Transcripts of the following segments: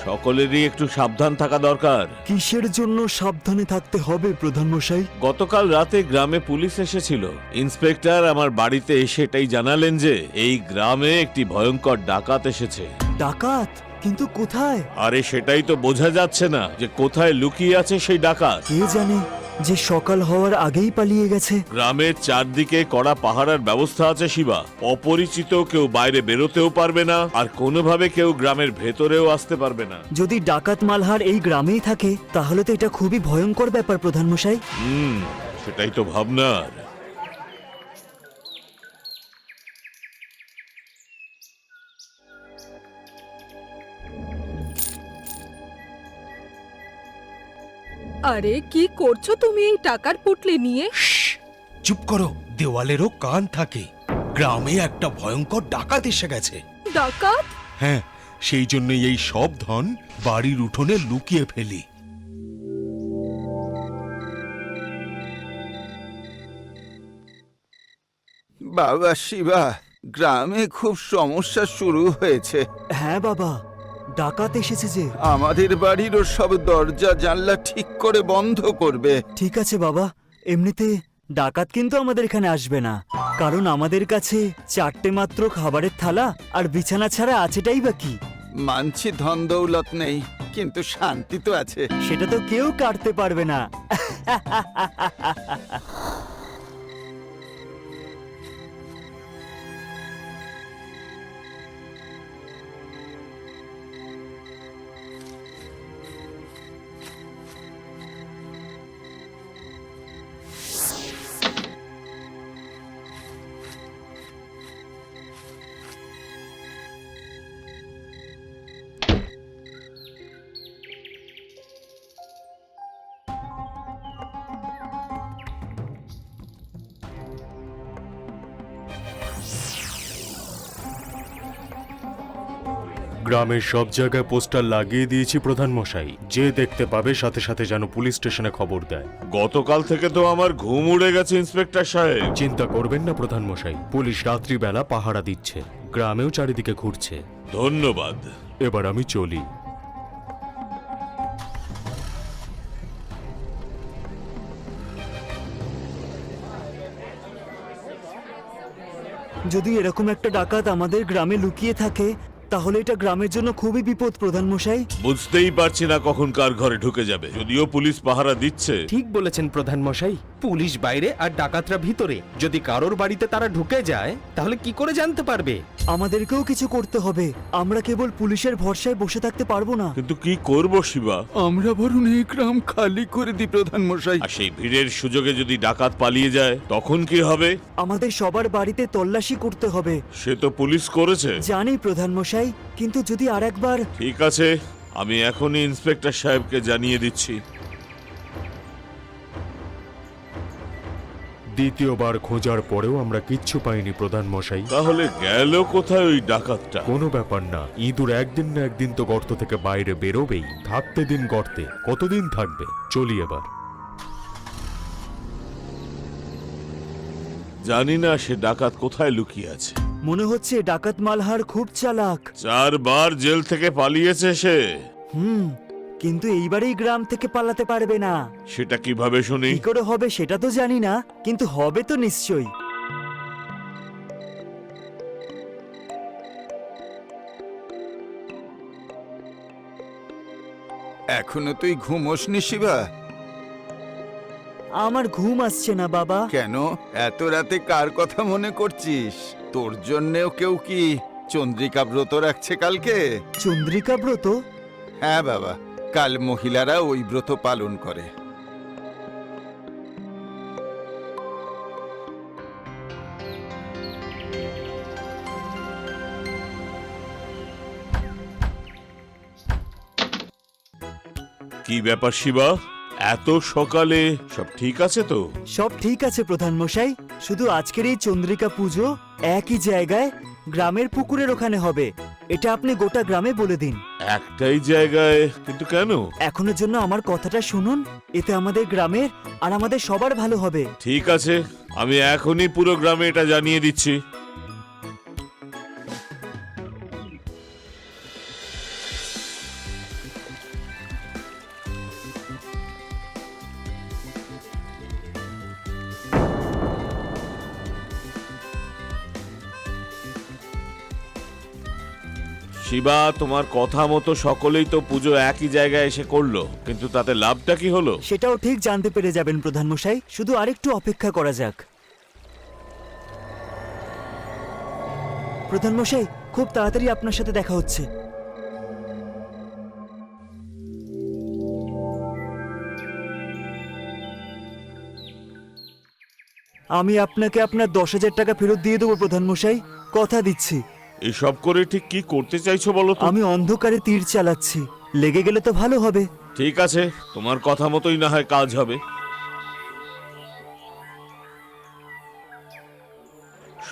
সকলেরই একটু সাবধান থাকা দরকার। কিসের জন্য সাবধানে থাকতে হবে প্রধান মশাই? গতকাল রাতে গ্রামে পুলিশ এসেছিল। ইন্সপেক্টর আমার বাড়িতে এসে এটাই জানালেন যে এই গ্রামে একটি ভয়ঙ্কর ডাকাত এসেছে। ডাকাত? কিন্তু কোথায়? আরে সেটাই তো বোঝা যাচ্ছে না যে কোথায় লুকিয়ে আছে সেই ডাকাত। কে জানে যে সকাল হওয়ার আগেই পালিয়ে গেছে। গ্রামের চারদিকে কড়া পাহারার ব্যবস্থা আছে শিবা। অপরিচিত কেউ বাইরে বেরোতেও পারবে না, আর কোনোভাবে কেউ গ্রামের ভেতরেও আসতে পারবে না। যদি ডাকাত মালহার এই গ্রামেই থাকে তাহলে তো এটা খুবই ভয়ঙ্কর ব্যাপার প্রধান মশাই। সেটাই তো ভাবনার। আরে কি করছো তুমি এই টাকার পুটলি নিয়ে? চুপ করো, দেওয়ালেরও কান থাকে। গ্রামে একটা ভয়ঙ্কর ডাকাত এসে গেছে। ডাকাত? হ্যাঁ, সেই জন্যই এই সব ধন বাড়ির উঠোনে লুকিয়ে ফেলি। বাবা শিবা, গ্রামে খুব সমস্যা শুরু হয়েছে। হ্যাঁ বাবা, ডাকাত এসেছে যে। আমাদের বাড়িরও সব দরজা জানলা ঠিক করে বন্ধ করবে। ঠিক আছে বাবা, এমনিতে ডাকাত কিন্তু আমাদের এখানে আসবে না, কারণ আমাদের কাছে 4টে মাত্র খাবারের থালা আর বিছানা ছাড়া আছেটাই বা কি। মানছি ধন দৌলত নেই, কিন্তু শান্তি তো আছে। সেটা তো কেউ কাটতে পারবে না। গ্রামের সব জায়গায় পোস্টার লাগিয়ে দিয়েছি প্রধান মশাই। যে দেখতে পাবে সাথে সাথে যেন পুলিশ স্টেশনে খবর দেয়। গতকাল থেকে তো আমার ঘুম উড়ে গেছে ইন্সপেক্টর সাহেব। চিন্তা করবেন না প্রধান মশাই, পুলিশ রাত্রিবেলা পাহারা দিচ্ছে, গ্রামেও চারিদিকে ঘুরছে। ধন্যবাদ। এবার আমি চলি। যদি এরকম একটা ডাকাত আমাদের গ্রামে লুকিয়ে থাকে তাহলে এটা গ্রামের জন্য খুবই বিপদ প্রধান মশাই। বুঝতেই পারছি না কখন কার ঘরে ঢুকে যাবে। যদিও পুলিশ পাহারা দিচ্ছে। ঠিক বলেছেন প্রধান মশাই, পুলিশ বাইরে আর ডাকাতরা ভিতরে। যদি কারোর বাড়িতে তারা ঢুকে যায় তাহলে কি করে জানতে পারবে? আমাদেরকেও কিছু করতে হবে, আমরা কেবল পুলিশের ভরসায় বসে থাকতে পারবো না। কিন্তু কি করব শিবা? আমরা বরং এই গ্রাম খালি করে দিই প্রধান মশাই। আর সেই ভিড়ের সুযোগে যদি ডাকাত পালিয়ে যায় তখন কি হবে? আমাদের সবার বাড়িতে তল্লাশি করতে হবে। সে তো পুলিশ করেছে। জানি প্রধান মশাই, কিন্তু যদি আরেকবার। ঠিক আছে, আমি এখনই ইন্সপেক্টর সাহেবকে জানিয়ে দিচ্ছি। দ্বিতীয়বার খোঁজার পরেও আমরা কিচ্ছু পাইনি প্রধান মশাই। তাহলে গেল কোথায় ওই ডাকাতটা? কোনো ব্যাপার না, ইঁদুর একদিন না একদিন তো গর্ত থেকে বাইরে বেরোবেই। থাকতে দিন গর্তে, কতদিন থাকবে। চলি এবার। জানি না সে ডাকাত কোথায় লুকিয়ে আছে। মনে হচ্ছে ডাকাত মালহার খুব চালাক। 4 বার জেল থেকে পালিয়েছে সে। কিন্তু এইবারেই গ্রাম থেকে পালাতে পারবে না। সেটা কিভাবে শুনি? কি করে হবে সেটা তো জানি না, কিন্তু হবে তো নিশ্চয়ই। এখনো তুই ঘুমোসনি শিবা? আমার ঘুম আসছে না বাবা। কেন এত রাতে কার কথা মনে করছিস? তোর জন্যেও কেউ কি চন্দ্রিকা ব্রত রাখছে কালকে? চন্দ্রিকা ব্রত? হ্যাঁ বাবা, কাল মহিলারা ওই ব্রত পালন করে। কি ব্যাপার শিবা, এত সকালে? সব ঠিক আছে তো? সব ঠিক আছে প্রধান মশাই, শুধু আজকের এই চন্দ্রিকা পুজো একই জায়গায় গ্রামের পুকুরের ওখানে হবে। এটা আপনি গোটা গ্রামে বলে দিন। একটাই জায়গায়? কিন্তু কেন? এখনের জন্য আমার কথাটা শুনুন, এতে আমাদের গ্রামের আর আমাদের সবার ভালো হবে। ঠিক আছে, আমি এখনই পুরো গ্রামে এটা জানিয়ে দিচ্ছি। শিবা, তোমার কথা মতো সকলেই তো পুজো একই জায়গায় এসে করলো, কিন্তু তাতে লাভটা কি হলো? সেটাও ঠিক জানতে পেরে যাবেন প্রধান মশাই, শুধু আরেকটু অপেক্ষা করা যাক। প্রধান মশাই, খুব তাড়াতাড়ি আপনার সাথে দেখা হচ্ছে। আমি আপনাকে আপনার 10,000 টাকা ফেরত দিয়ে দেবো প্রধান মশাই, কথা দিচ্ছি। এসব করে ঠিক কি করতে চাইছো বলো তো? আমি অন্ধকারে তীর চালাচ্ছি, লেগে গেলে তো ভালো হবে। ঠিক আছে, তোমার কথা মতোই না হয় কাজ হবে।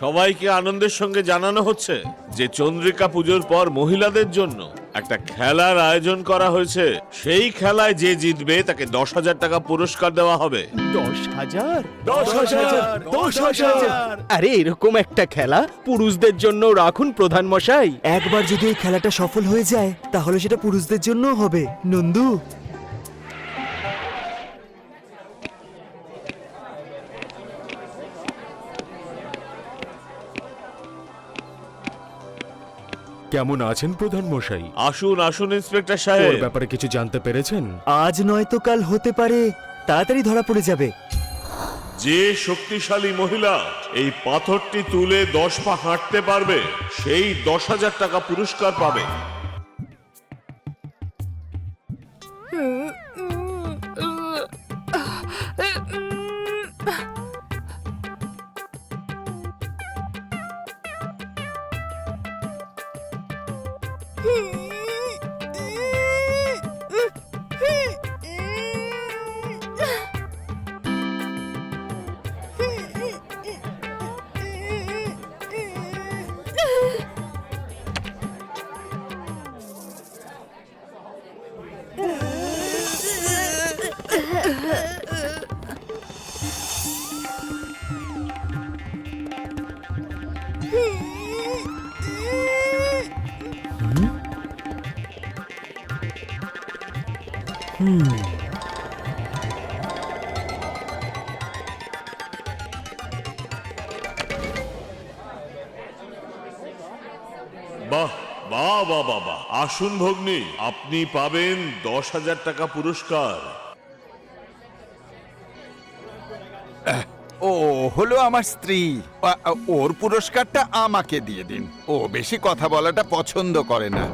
সবাইকে আনন্দের সঙ্গে জানানো হচ্ছে যে চন্দ্রিকা পুজোর পর মহিলাদের জন্য একটা খেলার আয়োজন করা হয়েছে। সেই খেলায় যে জিতবে তাকে 10,000 টাকা পুরস্কার দেওয়া হবে। 10,000? 10,000? আরে এরকম একটা খেলা পুরুষদের জন্য রাখুন প্রধান মশাই। একবার যদি এই খেলাটা সফল হয়ে যায় তাহলে সেটা পুরুষদের জন্য হবে। নন্দু, কেমন আছেন প্রধান মশাই? আসুন আসুন ইন্সপেক্টর ওর সাহেব। ব্যাপারে কিছু জানতে পেরেছেন? আজ নয়তো কাল হতে পারে, তাড়াতাড়ি ধরা পড়ে যাবে। যে শক্তিশালী মহিলা এই পাথরটি তুলে 10 পা হাঁটতে পারবে সেই 10,000 টাকা পুরস্কার পাবে। বাহ বাহ বাহ বাহ বাহ। আসুন ভগ্নী, আপনি পাবেন 10,000 টাকা পুরস্কার। ও হলো আমার স্ত্রী, ওর পুরস্কারটা আমাকে দিয়ে দিন। ও বেশি কথা বলাটা পছন্দ করে না।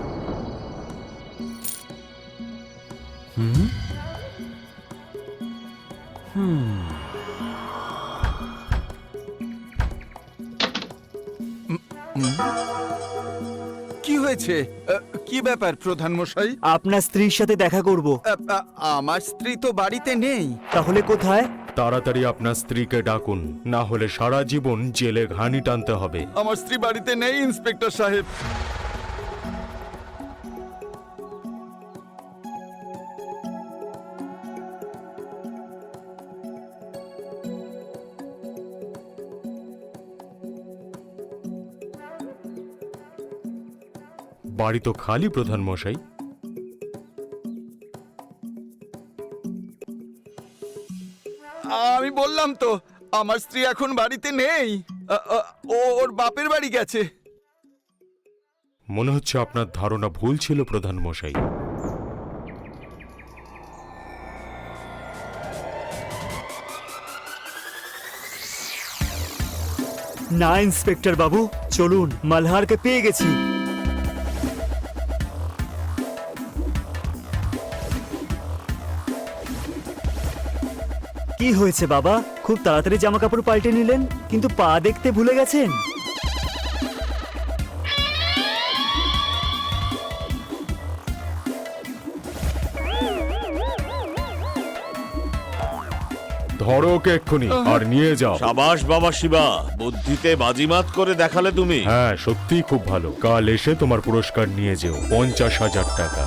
কি হয়েছে? কি ব্যাপার প্রধান মশাই? আপনার স্ত্রীর সাথে দেখা করব। আমার স্ত্রী তো বাড়িতে নেই। তাহলে কোথায়? তাড়াতাড়ি আপনার স্ত্রীকে ডাকুন, না হলে সারা জীবন জেলে ঘানি টানতে হবে। আমার স্ত্রী বাড়িতে নেই ইন্সপেক্টর সাহেব। বাড়ি তো খালি প্রধান মশাই। আমি বললাম তো আমার স্ত্রী এখন বাড়িতে নেই। ও ওর বাপের বাড়ি গেছে। মনে হচ্ছে আপনার ধারণা ভুল ছিল প্রধান মশাই। না ইন্সপেক্টর বাবু, চলুন, মালহারকে পেয়ে গেছি। কি হয়েছে বাবা, খুব তাড়াতাড়ি জামা কাপড় পাল্টে নিলেন, কিন্তু পা দেখতে ভুলে গেছেন? ধরো ওকে এক্ষুনি আর নিয়ে যাও। সাবাস বাবা শিবা, বুদ্ধিতে বাজিমাত করে দেখালে তুমি। হ্যাঁ, সত্যিই খুব ভালো। কাল এসে তোমার পুরস্কার নিয়ে যেও, 50,000 টাকা।